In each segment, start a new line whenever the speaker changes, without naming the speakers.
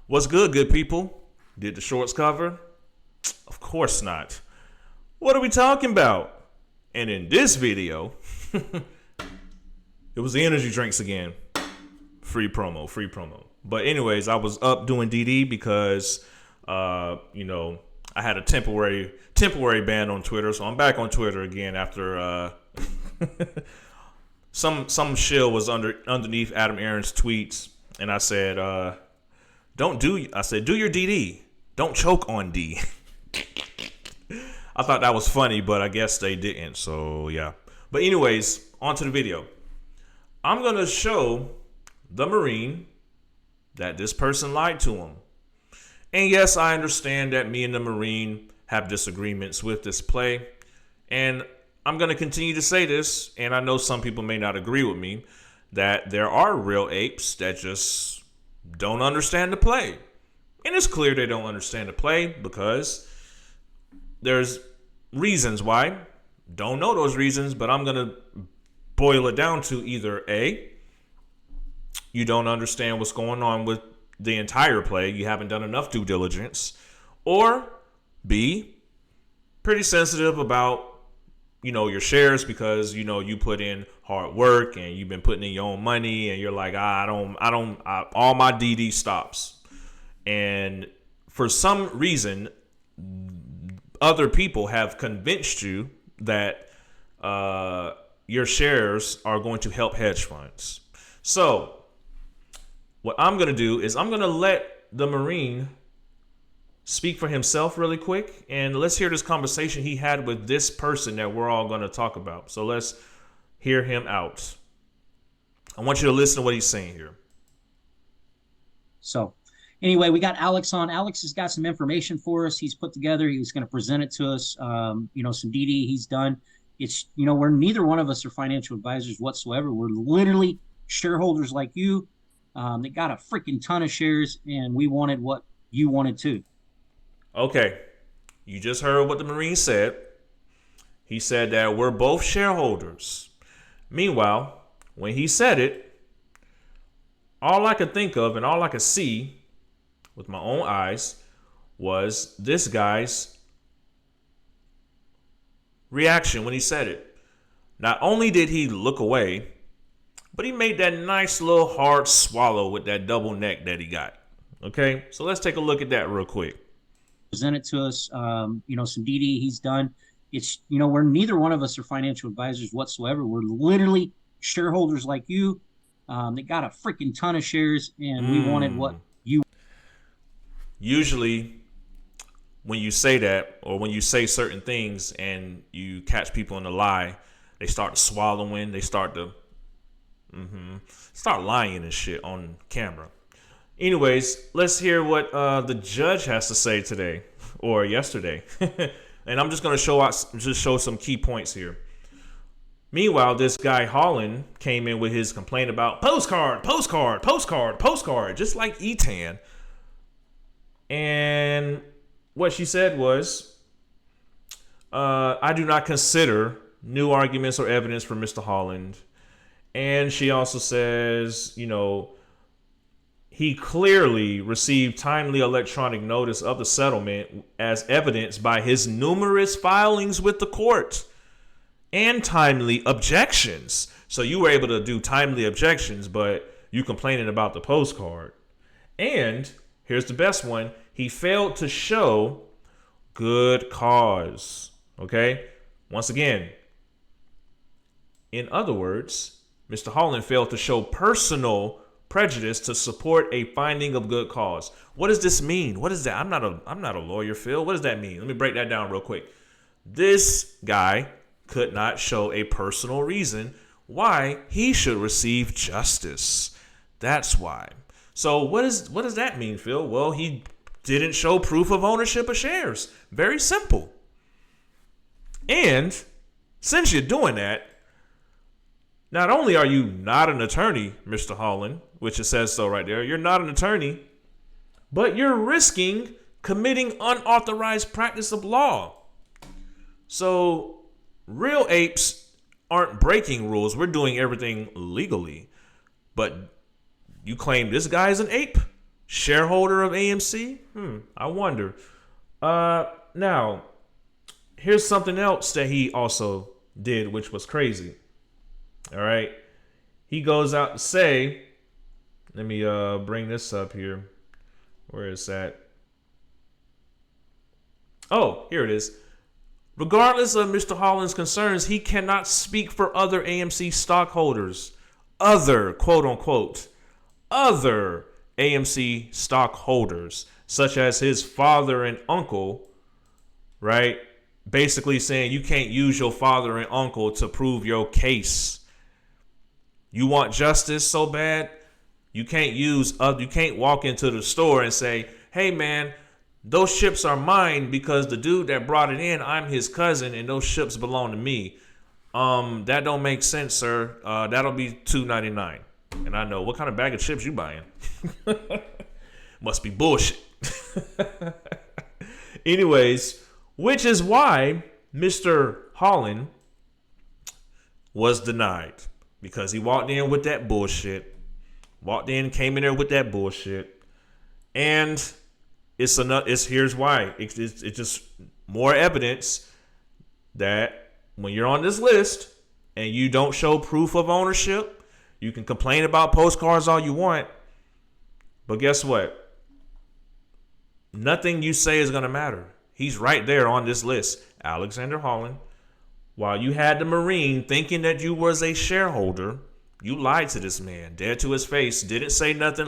What's good people? Did the shorts cover? Of course not. What are we talking about? And in this video, it was the energy drinks again. Free promo. But anyways, I was up doing DD because, I had a temporary ban on Twitter. So I'm back on Twitter again after some shill was underneath Adam Aaron's tweets. And I said, do your DD. Don't choke on D. I thought that was funny, but I guess they didn't. So, yeah. But anyways, on to the video. I'm going to show the Marine that this person lied to him. And yes, I understand that me and the Marine have disagreements with this play. And I'm going to continue to say this, and I know some people may not agree with me, that there are real apes that just don't understand the play. And it's clear they don't understand the play because there's reasons why. Don't know those reasons, but I'm going to boil it down to either A, you don't understand what's going on with the entire play, you haven't done enough due diligence, or B, pretty sensitive about your shares because you put in hard work and you've been putting in your own money and you're like, all my DD stops. And for some reason, other people have convinced you that your shares are going to help hedge funds. So what I'm going to do is I'm going to let the Marine speak for himself really quick. And let's hear this conversation he had with this person that we're all going to talk about. So let's hear him out. I want you to listen to what he's saying here.
So anyway, we got Alex on. Alex has got some information for us. He's put together. He was going to present it to us. Some DD he's done. It's, we're neither one of us are financial advisors whatsoever. We're literally shareholders like you. They got a freaking ton of shares, and we wanted what you wanted too.
Okay. You just heard what the Marine said. He said that we're both shareholders. Meanwhile, when he said it, all I could think of and all I could see with my own eyes was this guy's reaction when he said it. Not only did he look away, but he made that nice little hard swallow with that double neck that he got. Okay, so let's take a look at that real quick.
Presented to us, some DD he's done. It's, we're neither one of us are financial advisors whatsoever. We're literally shareholders like you. They got a freaking ton of shares, and we wanted what you.
Usually, when you say that, or when you say certain things and you catch people in a lie, they start swallowing. They start to start lying and shit on camera. Anyways, let's hear what the judge has to say today or yesterday. And I'm just going to show some key points here. Meanwhile, this guy Holland came in with his complaint about postcard, just like Etan. And what she said was, I do not consider new arguments or evidence from Mr. Holland. And she also says, he clearly received timely electronic notice of the settlement as evidenced by his numerous filings with the court and timely objections. So you were able to do timely objections, but you complaining about the postcard. And here's the best one. He failed to show good cause. Okay? Once again, in other words, Mr. Holland failed to show personal prejudice to support a finding of good cause. What does this mean? What is that? I'm not a lawyer, Phil. What does that mean? Let me break that down real quick. This guy could not show a personal reason why he should receive justice. That's why. So what does that mean, Phil? Well, he didn't show proof of ownership of shares. Very simple. And since you're doing that, not only are you not an attorney, Mr. Holland, which it says so right there, you're not an attorney, but you're risking committing unauthorized practice of law. So real apes aren't breaking rules. We're doing everything legally. But you claim this guy is an ape? shareholder of AMC? I wonder. Now, here's something else that he also did, which was crazy. All right. He goes out to say, let me bring this up here. Where is that? Oh, here it is. Regardless of Mr. Holland's concerns, he cannot speak for other AMC stockholders. Other, quote unquote, other AMC stockholders, such as his father and uncle, right? Basically saying you can't use your father and uncle to prove your case. You want justice so bad, you can't walk into the store and say, hey man, those ships are mine because the dude that brought it in, I'm his cousin and those ships belong to me. That don't make sense, sir. That'll be $2.99. And I know, what kind of bag of chips you buying? Must be bullshit. Anyways, which is why Mr. Holland was denied. Because he walked in with that bullshit. Came in there with that bullshit. And here's why. It's just more evidence that when you're on this list and you don't show proof of ownership, you can complain about postcards all you want. But guess what? Nothing you say is going to matter. He's right there on this list. Alexander Holland. While you had the Marine thinking that you was a shareholder, you lied to this man, dead to his face, didn't say nothing,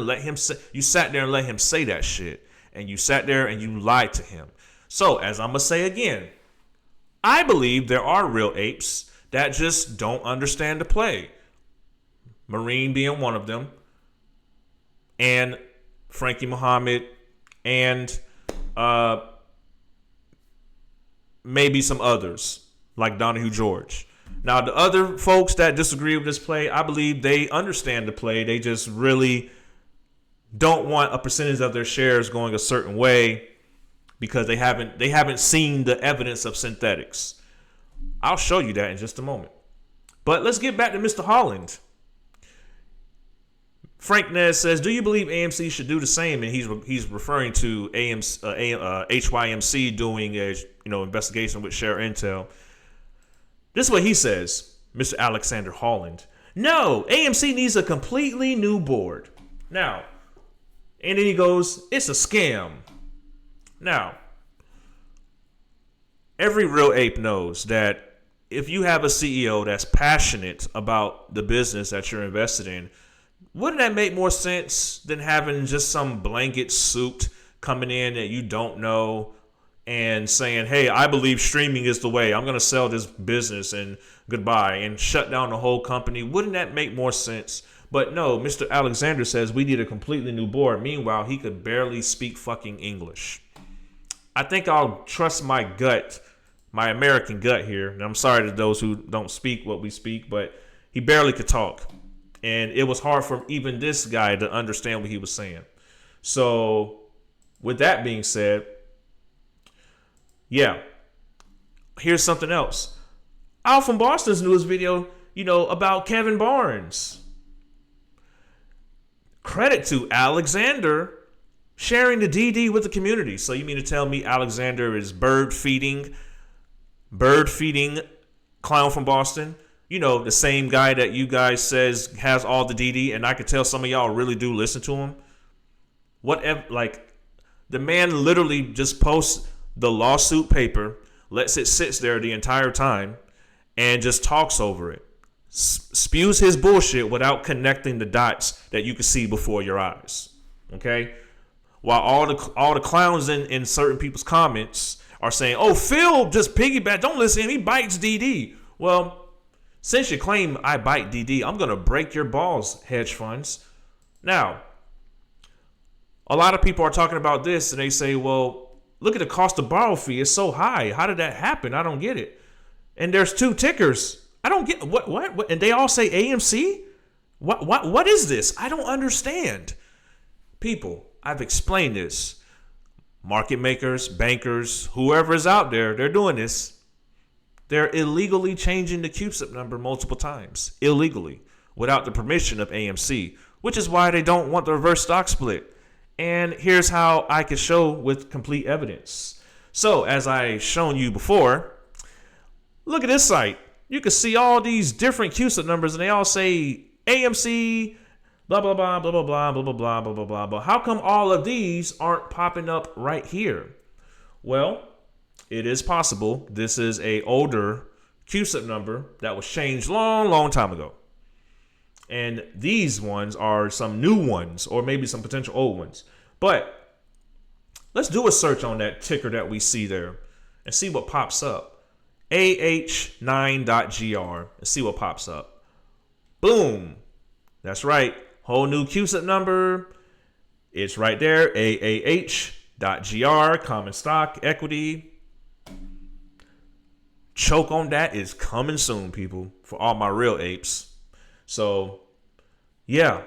you sat there and let him say that shit. And you sat there and you lied to him. So, as I'm going to say again, I believe there are real apes that just don't understand the play. Marine being one of them, and Frankie Muhammad, and maybe some others like Donahue George. Now, the other folks that disagree with this play, I believe they understand the play. They just really don't want a percentage of their shares going a certain way because they haven't seen the evidence of synthetics. I'll show you that in just a moment. But let's get back to Mr. Holland. Frank Nez says, do you believe AMC should do the same? And he's referring to HYMC doing a investigation with Share Intel. This is what he says, Mr. Alexander Holland. No, AMC needs a completely new board. Now, and then he goes, it's a scam. Now, every real ape knows that if you have a CEO that's passionate about the business that you're invested in, wouldn't that make more sense than having just some blanket suit coming in that you don't know and saying, hey, I believe streaming is the way. I'm going to sell this business and goodbye and shut down the whole company. Wouldn't that make more sense? But no, Mr. Alexander says we need a completely new board. Meanwhile, he could barely speak fucking English. I think I'll trust my gut, my American gut here. And I'm sorry to those who don't speak what we speak, but he barely could talk. And it was hard for even this guy to understand what he was saying. So with that being said, yeah, here's something else. Al from Boston's newest video, about Kevin Barnes. Credit to Alexander sharing the DD with the community. So you mean to tell me Alexander is bird feeding clown from Boston? The same guy that you guys says has all the DD, and I could tell some of y'all really do listen to him. Whatever, the man literally just posts the lawsuit paper, lets it sit there the entire time, and just talks over it. Spews his bullshit without connecting the dots that you can see before your eyes. Okay? While all the clowns in certain people's comments are saying, oh, Phil just piggyback, don't listen to him, he bites DD. Well, since you claim I bite DD, I'm going to break your balls, hedge funds. Now, a lot of people are talking about this and they say, well, look at the cost of borrow fee. It's so high. How did that happen? I don't get it. And there's two tickers. I don't get what? And they all say AMC? What is this? I don't understand. People, I've explained this. Market makers, bankers, whoever is out there, they're doing this. They're illegally changing the CUSIP number multiple times. Illegally. Without the permission of AMC. Which is why they don't want the reverse stock split. And here's how I can show with complete evidence. So, as I shown you before, look at this site. You can see all these different CUSIP numbers, and they all say AMC, blah, blah, blah, blah, blah, blah, blah, blah, blah, blah, blah, blah, blah. How come all of these aren't popping up right here? Well, it is possible this is a older CUSIP number that was changed long time ago. And these ones are some new ones, or maybe some potential old ones. But let's do a search on that ticker that we see there and see what pops up. AH9.GR and see what pops up. Boom. That's right. Whole new CUSIP number. It's right there. AAH.GR, common stock, equity. Choke on that is coming soon, people, for all my real apes. So, yeah,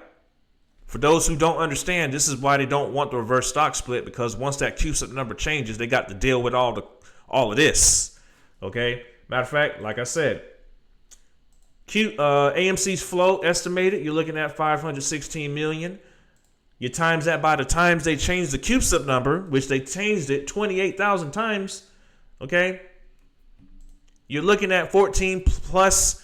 for those who don't understand, this is why they don't want the reverse stock split, because once that CUSIP number changes, they got to deal with all of this. Okay, matter of fact, like I said, AMC's float estimated, you're looking at 516 million. You times that by the times they changed the CUSIP number, which they changed it 28,000 times. Okay, you're looking at 14 plus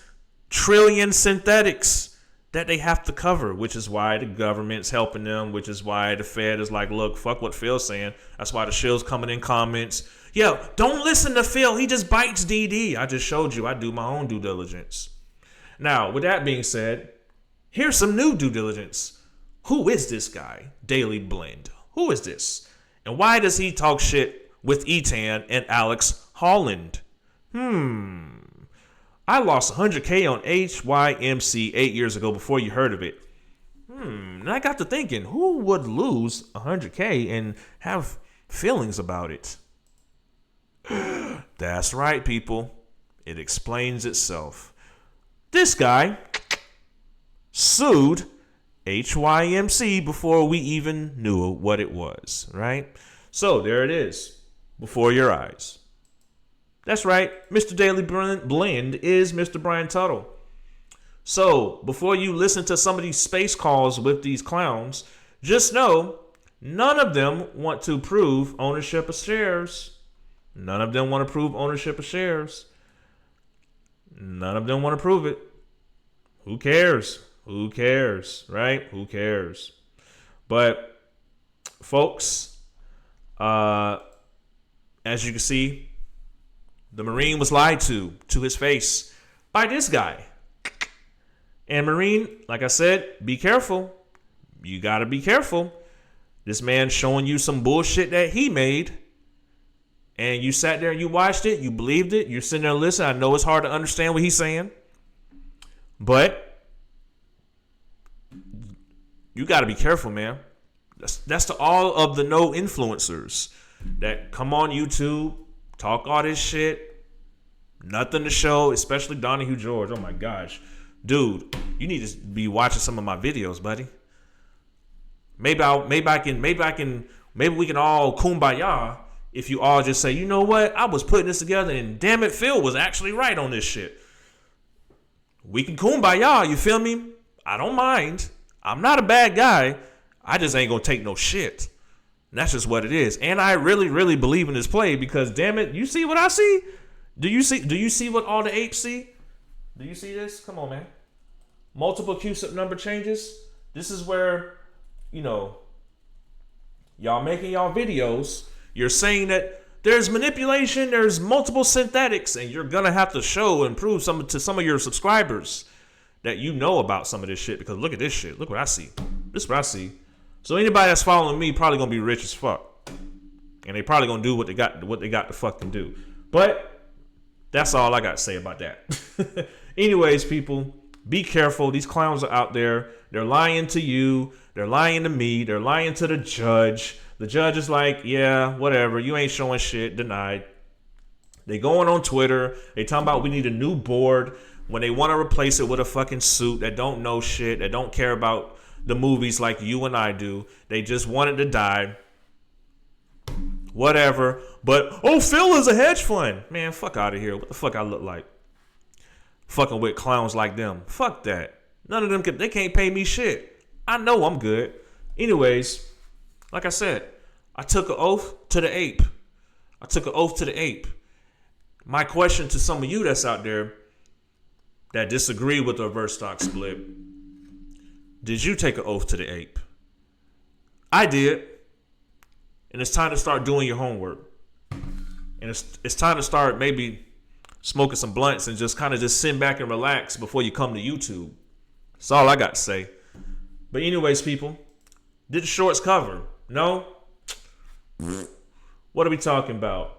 trillion synthetics that they have to cover, which is why the government's helping them, which is why the Fed is like, look, fuck what Phil's saying. That's why the show's coming in comments. Yo, don't listen to Phil. He just bites DD. I just showed you I do my own due diligence. Now, with that being said, here's some new due diligence. Who is this guy, Daily Blend? Who is this? And why does he talk shit with Etan and Alex Holland? I lost 100K on HYMC 8 years ago before you heard of it. And I got to thinking, who would lose 100K and have feelings about it? That's right, people. It explains itself. This guy sued HYMC before we even knew what it was, right? So there it is, before your eyes. That's right, Mr. Daily Blend is Mr. Brian Tuttle. So, before you listen to some of these space calls with these clowns, just know none of them want to prove ownership of shares. None of them want to prove ownership of shares. None of them want to prove it. Who cares? Who cares, right? Who cares? But, folks, as you can see, the Marine was lied to his face by this guy. And Marine, like I said, be careful. You got to be careful. This man showing you some bullshit that he made. And you sat there and you watched it. You believed it. You're sitting there listening. I know it's hard to understand what he's saying. But you got to be careful, man. That's to all of the no influencers that come on YouTube, talk all this shit. Nothing to show, especially Donahue George. Oh my gosh. Dude, you need to be watching some of my videos, buddy. Maybe we can all kumbaya if you all just say, you know what? I was putting this together and damn it, Phil was actually right on this shit. We can kumbaya, you feel me? I don't mind. I'm not a bad guy. I just ain't gonna take no shit. And that's just what it is. And I really, really believe in this play because damn it, you see what I see? Do you see what all the apes see? Do you see this? Come on, man. Multiple CUSIP number changes. This is where, y'all making y'all videos. You're saying that there's manipulation, there's multiple synthetics, and you're gonna have to show and prove to some of your subscribers that you know about some of this shit. Because look at this shit. Look what I see. This is what I see. So anybody that's following me probably gonna be rich as fuck, and they probably gonna do what they got to fucking do. But that's all I got to say about that. Anyways, people, be careful. These clowns are out there. They're lying to you. They're lying to me. They're lying to the judge. The judge is like, yeah, whatever. You ain't showing shit. Denied. They going on Twitter. They talking about we need a new board when they want to replace it with a fucking suit that don't know shit, that don't care about the movies like you and I do. They just want it to die. Whatever. But, Phil is a hedge fund. Man, fuck out of here. What the fuck I look like? Fucking with clowns like them. Fuck that. None of them they can't pay me shit. I know I'm good. Anyways, Like I said, I took an oath to the ape. I took an oath to the ape. My question to some of you that's out there that disagree with the reverse stock split, did you take an oath to the ape? I did. And it's time to start doing your homework. And it's time to start maybe smoking some blunts and just kind of just sit back and relax before you come to YouTube. That's all I got to say. But anyways, people, did the shorts cover? No? What are we talking about?